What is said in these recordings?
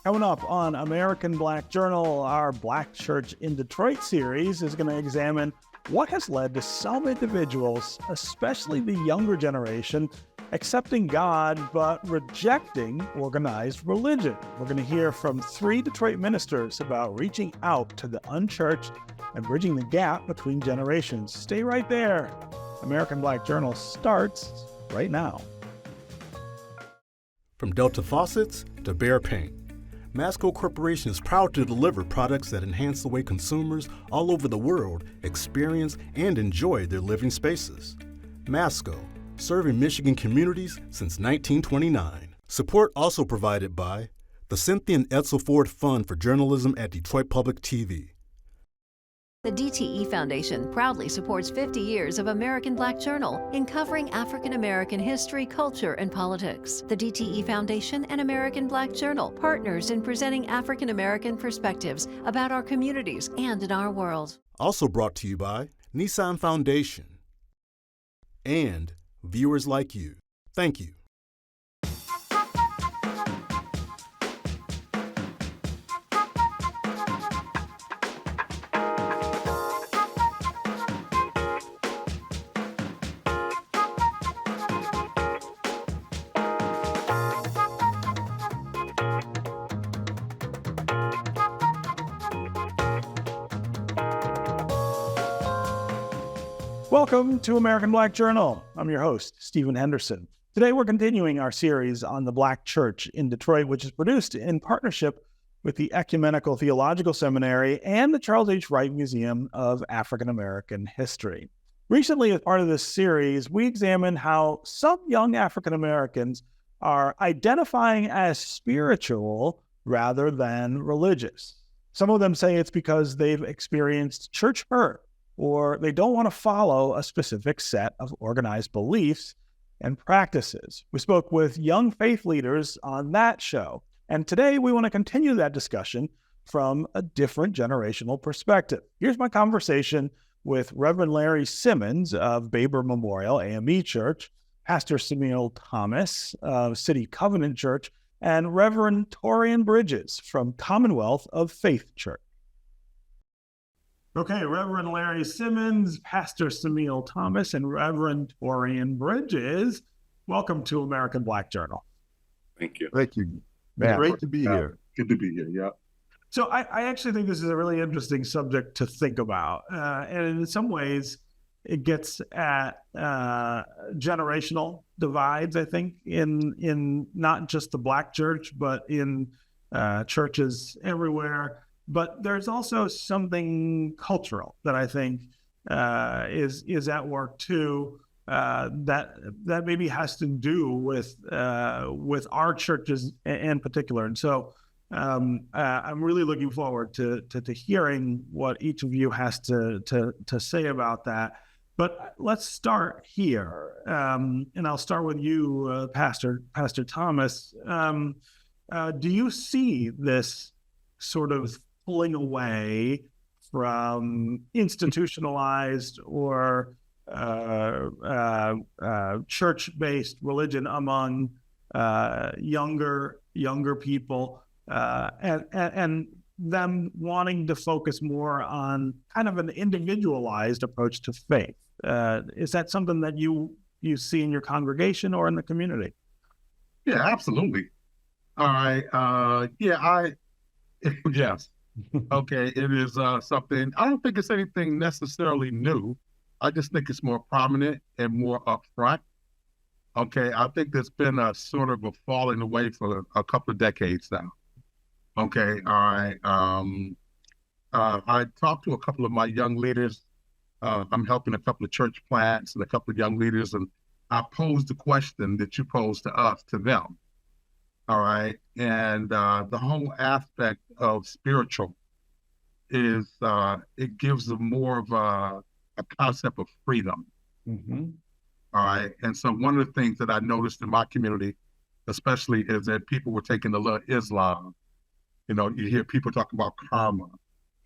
Coming up on American Black Journal, our Black Church in Detroit series is going to examine what has led to some individuals, especially the younger generation, accepting God but rejecting organized religion. We're going to hear from 3 Detroit ministers about reaching out to the unchurched and bridging the gap between generations. Stay right there. American Black Journal starts right now. From Delta faucets to Behr paint, Masco Corporation is proud to deliver products that enhance the way consumers all over the world experience and enjoy their living spaces. Masco, serving Michigan communities since 1929. Support also provided by the Cynthia and Edsel Ford Fund for Journalism at Detroit Public TV. The DTE Foundation proudly supports 50 years of American Black Journal in covering African American history, culture, and politics. The DTE Foundation and American Black Journal partners in presenting African American perspectives about our communities and in our world. Also brought to you by Nissan Foundation and viewers like you. Thank you. Welcome to American Black Journal. I'm your host, Stephen Henderson. Today we're continuing our series on the Black Church in Detroit, which is produced in partnership with the Ecumenical Theological Seminary and the Charles H. Wright Museum of African American History. Recently, as part of this series, we examined how some young African Americans are identifying as spiritual rather than religious. Some of them say it's because they've experienced church hurt, or they don't want to follow a specific set of organized beliefs and practices. We spoke with young faith leaders on that show, and today we want to continue that discussion from a different generational perspective. Here's my conversation with Reverend Larry Simmons of Baber Memorial AME Church, Pastor Samuel Thomas of City Covenant Church, and Reverend Torian Bridges from Commonwealth of Faith Church. Okay, Reverend Larry Simmons, Pastor Samuel Thomas, and Reverend Torian Bridges, welcome to American Black Journal. Thank you. Thank you. Yeah. Great to be here. Good to be here, yeah. So I actually think this is a really interesting subject to think about. And in some ways, it gets at generational divides, I think, in not just the Black church, but in churches everywhere. But there's also something cultural that I think is at work too, that maybe has to do with our churches in particular. And so I'm really looking forward to hearing what each of you has to say about that. But let's start here, and I'll start with you, Pastor Thomas. Do you see this sort of pulling away from institutionalized or church-based religion among younger people, and them wanting to focus more on kind of an individualized approach to faith? Is that something that you see in your congregation or in the community? Yeah, absolutely. All right. Yes. Okay, it is something, I don't think it's anything necessarily new. I just think it's more prominent and more upfront. Okay, I think there's been a sort of a falling away for a couple of decades now. Okay, all right. I talked to a couple of my young leaders. I'm helping a couple of church plants and a couple of young leaders, and I posed the question that you posed to us, to them. All right. And the whole aspect of spiritual is, it gives them more of a concept of freedom. Mm-hmm. All right. And so one of the things that I noticed in my community, especially, is that people were taking the little Islam. You know, you hear people talk about karma,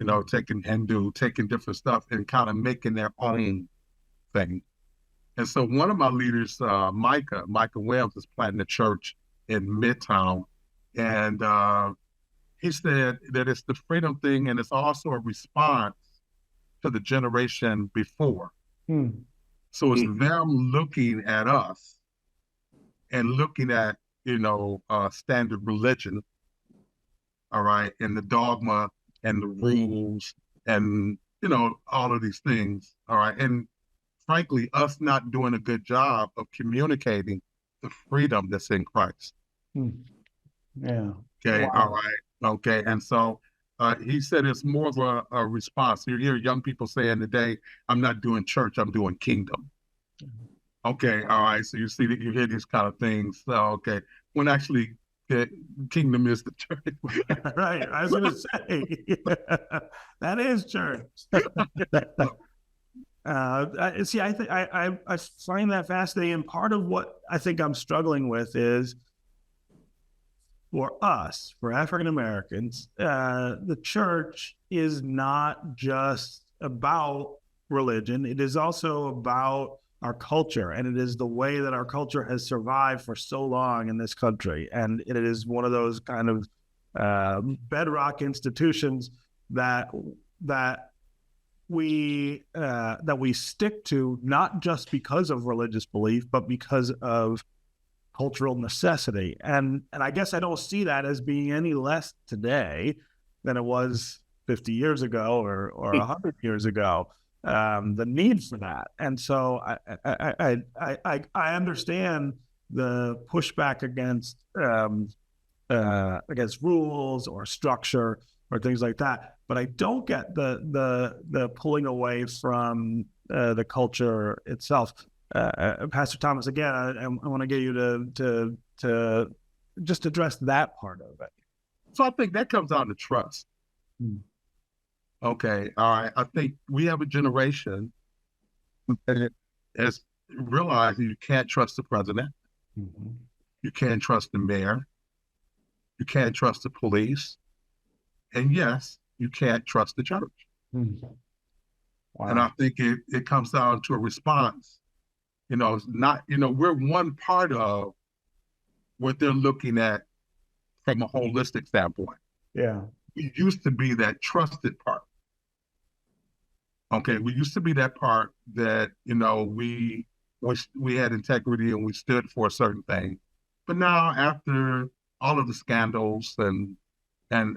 you know, taking Hindu, taking different stuff and kind of making their own thing. And so one of my leaders, Micah Williams, is planting a church in Midtown. And he said that it's the freedom thing, and it's also a response to the generation before. So it's them looking at us and looking at, standard religion, all right, and the dogma and the rules and, all of these things, all right. And frankly, us not doing a good job of communicating the freedom that's in Christ. Yeah. Okay. Wow. All right. Okay. And so he said it's more of a response. You hear young people saying today, I'm not doing church, I'm doing kingdom. Okay. All right. So you see that you hear these kind of things. So, okay. When actually the kingdom is the church. Right. I was going to say, that is church. I find that fascinating. And part of what I think I'm struggling with is, for us, for African Americans, the church is not just about religion. It is also about our culture, and it is the way that our culture has survived for so long in this country. And it is one of those kind of bedrock institutions that we stick to, not just because of religious belief, but because of cultural necessity. And I guess I don't see that as being any less today than it was 50 years ago or 100 years ago, the need for that. And so I understand the pushback against rules or structure or things like that, but I don't get the pulling away from the culture itself. Pastor Thomas, again, I want to get you to just address that part of it. So I think that comes down to trust. Okay, all right. I think we have a generation that has realized you can't trust the president. You can't trust the mayor. You can't trust the police. And yes, you can't trust the church. Wow. And I think it comes down to a response. It's not, we're one part of what they're looking at from a holistic standpoint. Yeah. We used to be that trusted part. Okay. We used to be that part that, we had integrity and we stood for a certain thing. But now, after all of the scandals and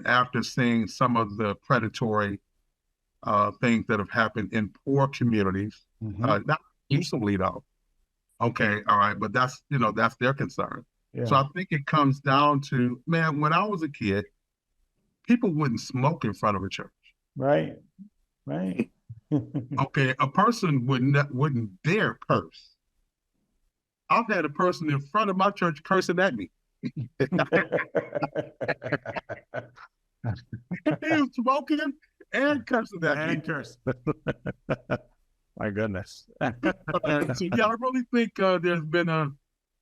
after seeing some of the predatory things that have happened in poor communities, not exclusively though. Okay, all right, but that's their concern. Yeah. So I think it comes down to, man, when I was a kid, people wouldn't smoke in front of a church. Right. Okay, a person wouldn't dare curse. I've had a person in front of my church cursing at me. He was smoking and cursing at me. My goodness. So yeah, I really think there's been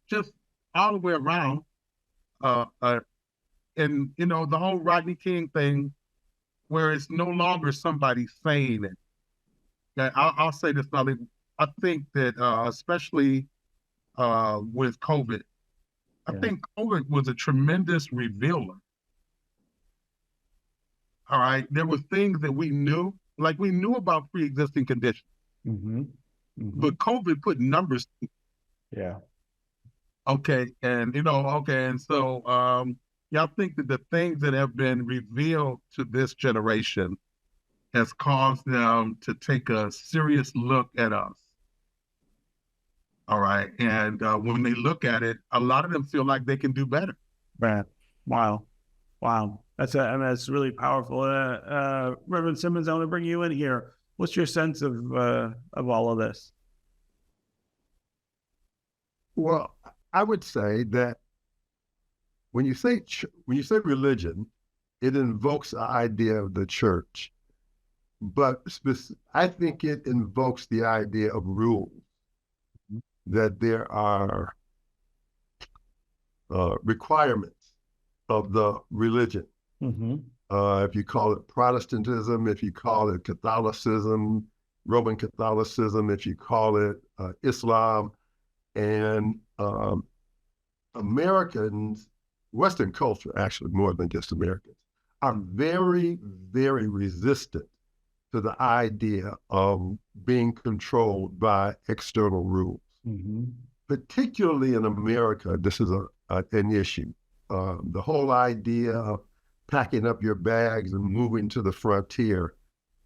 just all the way around, and the whole Rodney King thing, where it's no longer somebody saying it. I'll say this, Molly. I think that especially with COVID, I think COVID was a tremendous revealer. All right, there were things that we knew, like we knew about pre-existing conditions. But COVID put numbers. Yeah. Okay. And, and so, I think that the things that have been revealed to this generation has caused them to take a serious look at us. All right. And when they look at it, a lot of them feel like they can do better. Man. Wow. That's really powerful. Reverend Simmons, I want to bring you in here. What's your sense of all of this? Well, I would say that when you say religion, it invokes the idea of the church, but I think it invokes the idea of rules, that there are requirements of the religion. If you call it Protestantism, if you call it Catholicism, Roman Catholicism, if you call it Islam, and Americans, Western culture, actually more than just Americans, are very, very resistant to the idea of being controlled by external rules. Particularly in America, this is an issue. The whole idea of packing up your bags and moving to the frontier.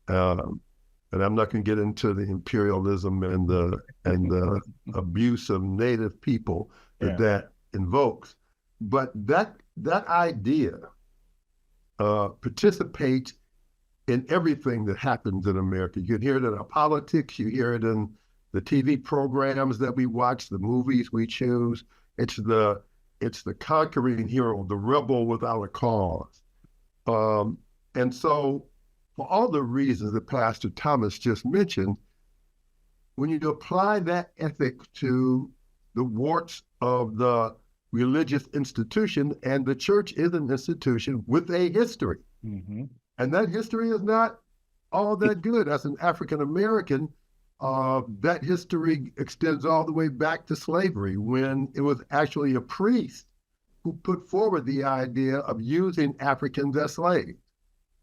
And I'm not going to get into the imperialism and the abuse of native people that invokes, but that idea participates in everything that happens in America. You can hear it in our politics. You hear it in the TV programs that we watch, the movies we choose. It's the conquering hero, the rebel without a cause. And so, for all the reasons that Pastor Thomas just mentioned, when you apply that ethic to the warts of the religious institution, and the church is an institution with a history, and that history is not all that good. As an African American, that history extends all the way back to slavery, when it was actually a priest who put forward the idea of using Africans as slaves.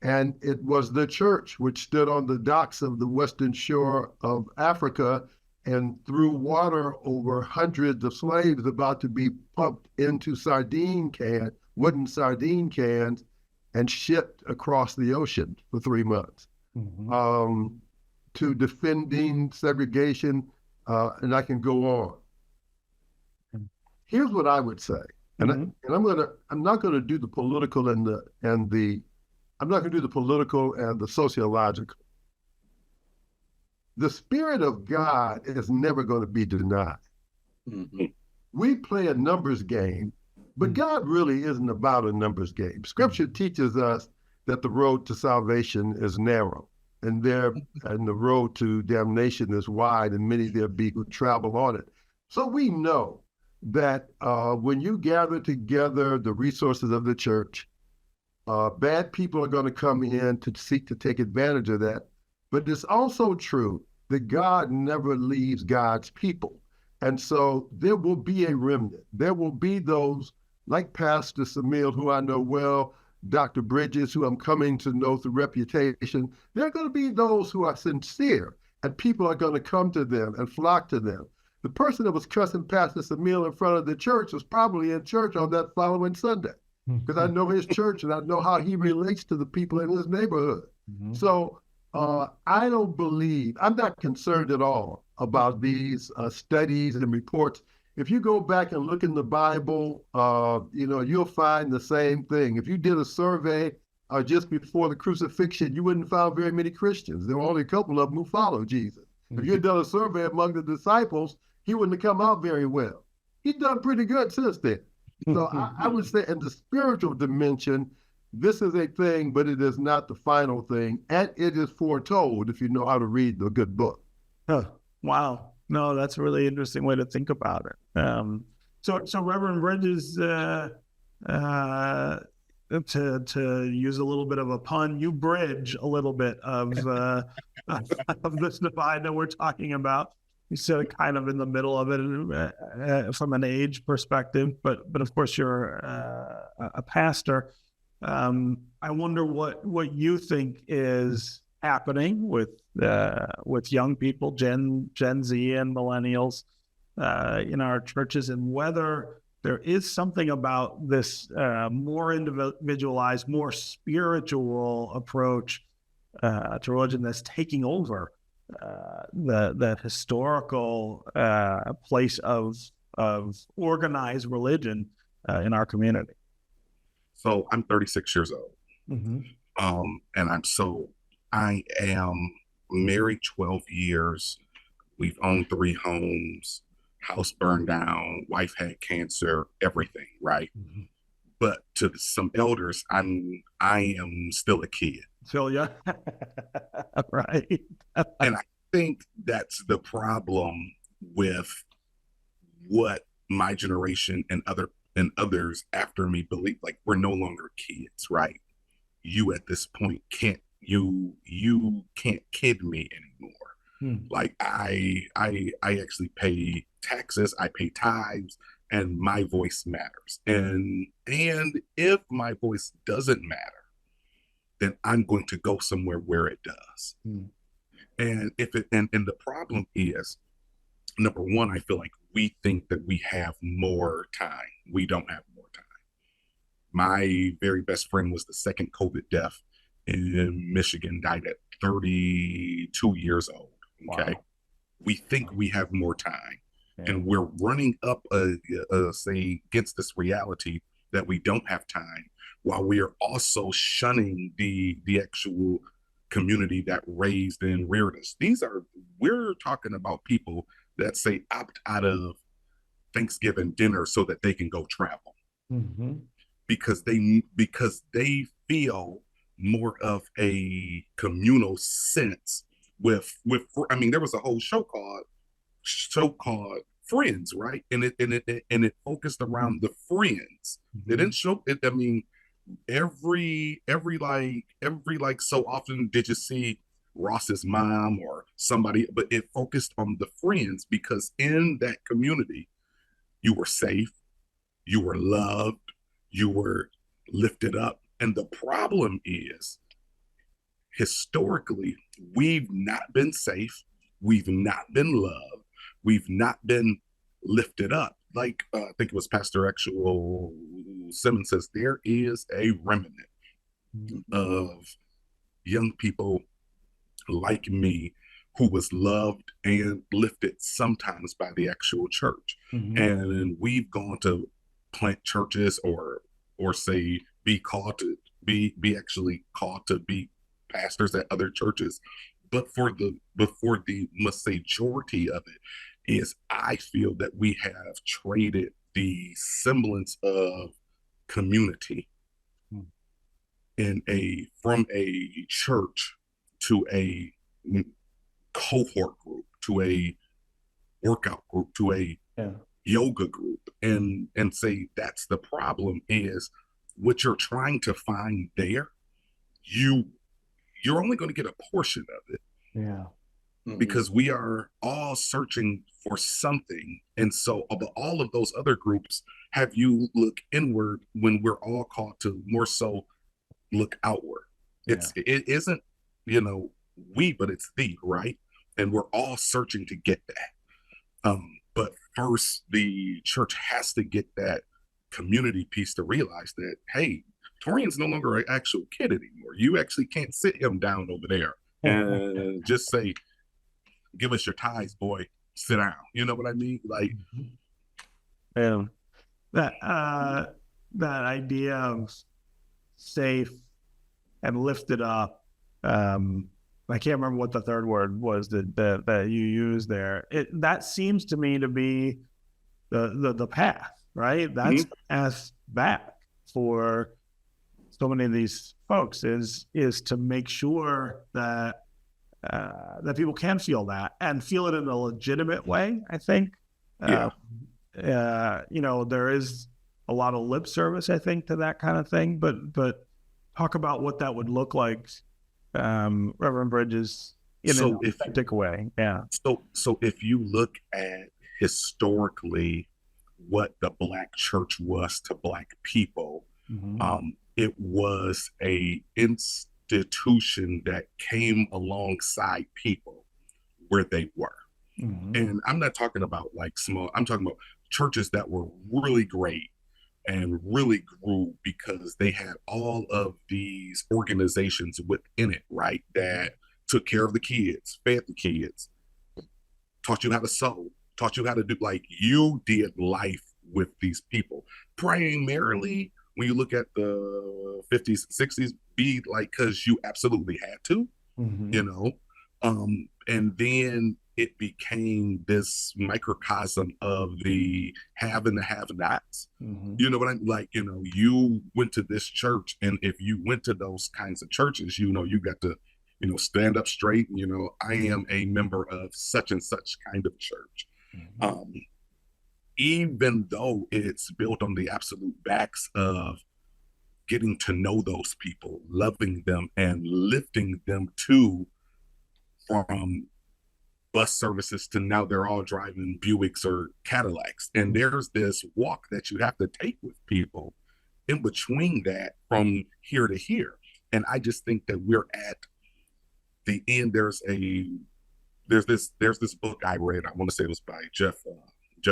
And it was the church which stood on the docks of the western shore of Africa and threw water over hundreds of slaves about to be pumped into wooden sardine cans, and shipped across the ocean for 3 months, to defending segregation, and I can go on. Here's what I would say, and I'm not going to do the political I'm not going to do the political and the sociological. The Spirit of God is never going to be denied. We play a numbers game, but God really isn't about a numbers game. Scripture teaches us that the road to salvation is narrow, and the road to damnation is wide, and many there be who travel on it. So we know that when you gather together the resources of the church, bad people are going to come in to seek to take advantage of that. But it's also true that God never leaves God's people. And so there will be a remnant. There will be those like Pastor Samil, who I know well, Dr. Bridges, who I'm coming to know through reputation. There are going to be those who are sincere, and people are going to come to them and flock to them. The person that was cussing Pastor Samil in front of the church was probably in church on that following Sunday, because I know his church and I know how he relates to the people in his neighborhood. So I don't believe, I'm not concerned at all about these studies and reports. If you go back and look in the Bible, you'll find the same thing. If you did a survey just before the crucifixion, you wouldn't find very many Christians. There were only a couple of them who followed Jesus. If you had done a survey among the disciples, he wouldn't have come out very well. He's done pretty good since then. So I would say in the spiritual dimension, this is a thing, but it is not the final thing. And it is foretold if you know how to read the good book. Huh. Wow. No, that's a really interesting way to think about it. So Reverend Bridges, to use a little bit of a pun, you bridge a little bit of this divide that we're talking about. You sit kind of in the middle of it from an age perspective, but of course you're a pastor. I wonder what you think is happening with young people, Gen Z and millennials in our churches, and whether there is something about this more individualized, more spiritual approach to religion that's taking over the historical place of organized religion in our community. So I'm 36 years old, and I am married 12 years. We've owned 3 homes, house burned down, wife had cancer, everything, right? But to some elders, I am still a kid. So yeah, right. And I think that's the problem with what my generation and others after me believe. Like, we're no longer kids, right? You at this point can't kid me anymore. Like I actually pay taxes, I pay tithes, and my voice matters. And if my voice doesn't matter, then I'm going to go somewhere where it does. And if it and the problem is, number one, I feel like we think that we have more time. We don't have more time. My very best friend was the second COVID death in Michigan, died at 32 years old. Okay. Wow. We think we have more time. Yeah. And we're running up, say, against this reality that we don't have time, while we are also shunning the actual community that raised and reared us. We're talking about people that say opt out of Thanksgiving dinner so that they can go travel, because they feel more of a communal sense with. I mean, there was a whole show called Friends, right? And it focused around the friends. They didn't show it. I mean, every so often did you see Ross's mom or somebody, but it focused on the friends, because in that community you were safe, you were loved, you were lifted up. And the problem is, historically, we've not been safe, we've not been loved, we've not been lifted up. Like I think it was Pastor Actual Simmons says, there is a remnant of young people like me who was loved and lifted sometimes by the actual church. And we've gone to plant churches or say be called to be actually called to be pastors at other churches. But for the majority of it is, I feel that we have traded the semblance of community from a church to a cohort group, to a workout group, to a yoga group, and say that's the problem. Is what you're trying to find there, you're only going to get a portion of it. Because we are all searching for something. And so all of those other groups have you look inward, when we're all called to more so look outward. It isn't, we, but it's thee, right? And we're all searching to get that. But first, the church has to get that community piece to realize that, hey, Torian's no longer an actual kid anymore. You actually can't sit him down over there and just say, give us your ties, boy, sit down. You know what I mean? Like, that idea of safe and lifted up. I can't remember what the third word was that you used there. That seems to me to be the path, right? That's the path back for so many of these folks is to make sure that that people can feel that and feel it in a legitimate way. I think, there is a lot of lip service, I think, to that kind of thing, but talk about what that would look like, Reverend Bridges, in an authentic way. Yeah. So if you look at historically what the Black church was to Black people, it was a institution that came alongside people where they were. And I'm not talking about like small, I'm talking about churches that were really great and really grew because they had all of these organizations within it, right? That took care of the kids, fed the kids, taught you how to sew, taught you how to do, like, you did life with these people. Primarily, when you look at the 50s, 60s, be like, because you absolutely had to, and then it became this microcosm of the have and the have-nots. You know what I'm like? You went to this church, and if you went to those kinds of churches, you got to, stand up straight. I am a member of such and such kind of church. Even though it's built on the absolute backs of getting to know those people, loving them, and lifting them from bus services to now they're all driving Buicks or Cadillacs. And there's this walk that you have to take with people in between that, from here to here. And I just think that we're at the end. There's this book I read. I want to say it was by Jeff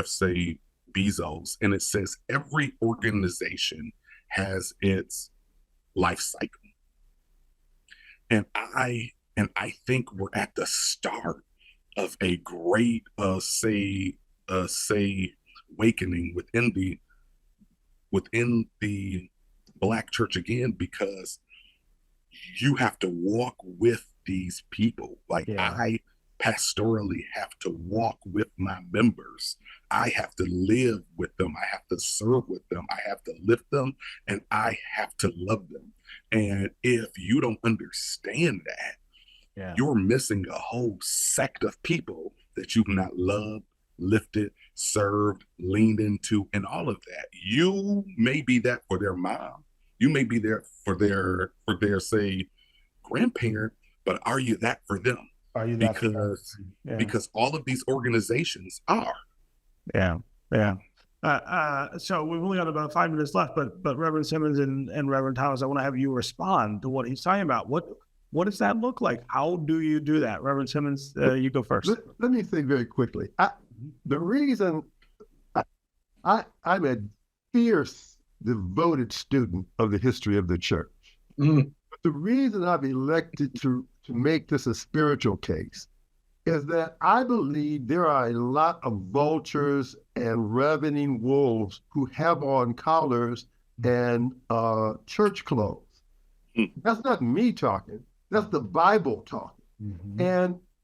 Say Bezos, and it says every organization has its life cycle. And I think we're at the start of a great say awakening within the Black church again, because you have to walk with these people. Like, I pastorally have to walk with my members. I have to live with them. I have to serve with them. I have to lift them, and I have to love them. And if you don't understand that, you're missing a whole sect of people that you've not loved, lifted, served, leaned into, and all of that. You may be that for their mom. You may be there for their say grandparent, but are you that for them? Are you that because all of these organizations are. So we've only got about 5 minutes left, but Reverend Simmons and Reverend Thomas, I want to have you respond to what he's talking about. What does that look like? How do you do that? Reverend Simmons, you go first. Let me say very quickly. The reason I'm a fierce, devoted student of the history of the church. But the reason I've elected to make this a spiritual case is that I believe there are a lot of vultures and ravening wolves who have on collars and church clothes. That's not me talking. That's the Bible talking.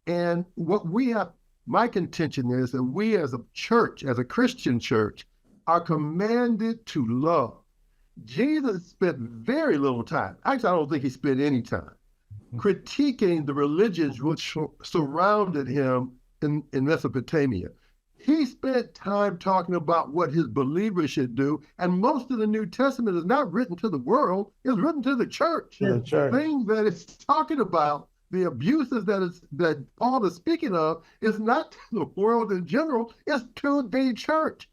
And what we have, my contention is that we as a church, as a Christian church, are commanded to love. Jesus spent very little time, actually I don't think he spent any time, critiquing the religions which surrounded him in Mesopotamia. He spent time talking about what his believers should do, and most of the New Testament is not written to the world, it's written to the church. The thing that it's talking about, the abuses that Paul is speaking of, is not to the world in general, it's to the church.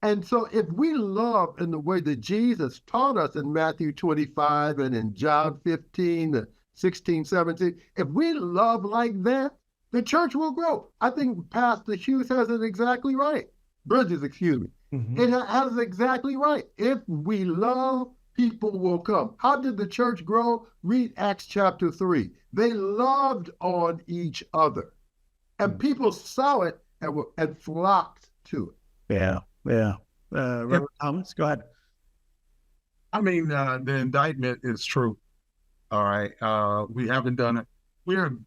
And so if we love in the way that Jesus taught us in Matthew 25 and in John 15, 16, 17, if we love like that, the church will grow. I think Pastor Hughes has it exactly right. Bridges, excuse me. It has it exactly right. If we love, people will come. How did the church grow? Read Acts chapter 3. They loved on each other. And people saw it and flocked to it. Reverend Thomas, go ahead. I mean, the indictment is true. All right. We haven't done it. We're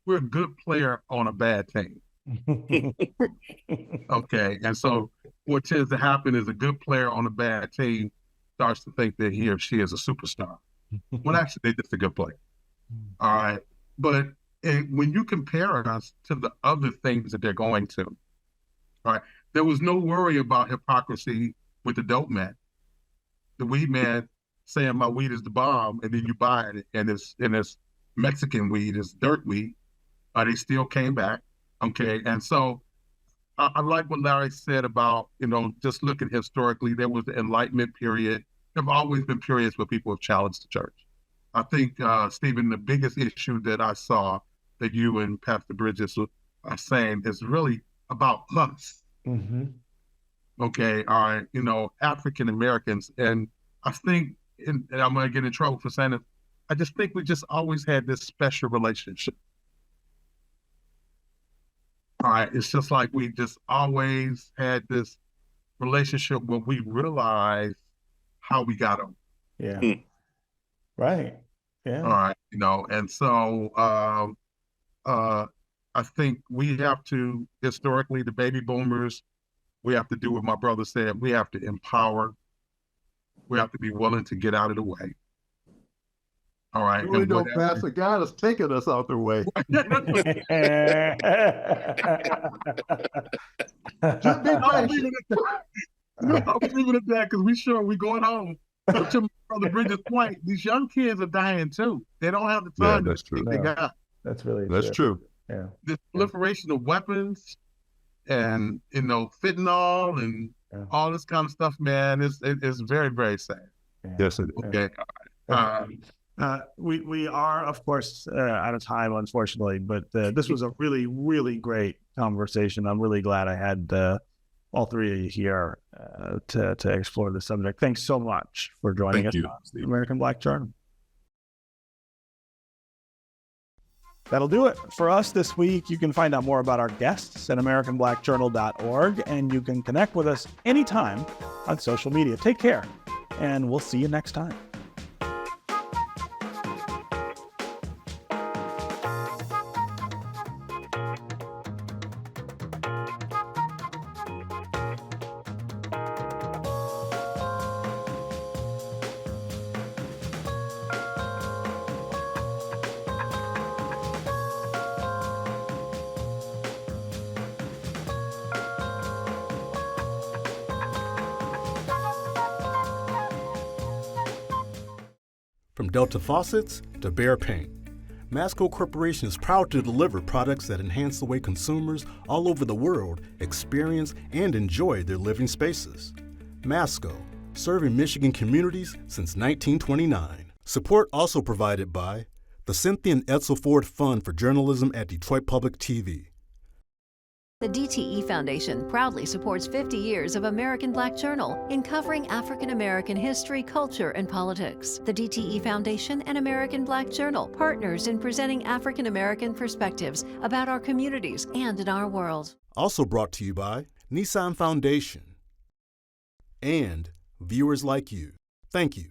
a good player on a bad team. Okay. And so what tends to happen is a good player on a bad team starts to think that he or she is a superstar. Well, actually, they're just a good player. All right. But when you compare us to the other things that they're going to, all right, there was no worry about hypocrisy with the dope man. The weed man saying my weed is the bomb, and then you buy it, and it's Mexican weed, it's dirt weed. They still came back. Okay. And so I like what Larry said about, just looking historically, there was the Enlightenment period. There have always been periods where people have challenged the church. I think, Stephen, the biggest issue that I saw that you and Pastor Bridges are saying is really about us. Okay, all right, African Americans. And I think, and I'm going to get in trouble for saying it, I just think we just always had this special relationship. All right, it's just like we just always had this relationship where we realized how we got them. Right. All right, and so I think we have to, historically, the baby boomers, we have to do what my brother said. We have to empower. We have to be willing to get out of the way. All right. We don't pass a guy that's taking us out the way. I'll leave it at that because we're going home. But to Brother Bridges' point, these young kids are dying too. They don't have the time that's true. They got. That's really That's true. Yeah. The proliferation of weapons and fentanyl and all this kind of stuff, man, is very, very sad. Yes, it is. Okay. We are, of course, out of time, unfortunately, but this was a really, really great conversation. I'm really glad I had all three of you here to explore the subject. Thanks so much for joining us on the American Black Journal. That'll do it for us this week. You can find out more about our guests at AmericanBlackJournal.org, and you can connect with us anytime on social media. Take care, and we'll see you next time. From Delta faucets to Behr paint, Masco Corporation is proud to deliver products that enhance the way consumers all over the world experience and enjoy their living spaces. Masco, serving Michigan communities since 1929. Support also provided by the Cynthia and Edsel Ford Fund for Journalism at Detroit Public TV. The DTE Foundation proudly supports 50 years of American Black Journal in covering African American history, culture, and politics. The DTE Foundation and American Black Journal partners in presenting African American perspectives about our communities and in our world. Also brought to you by Nissan Foundation and viewers like you. Thank you.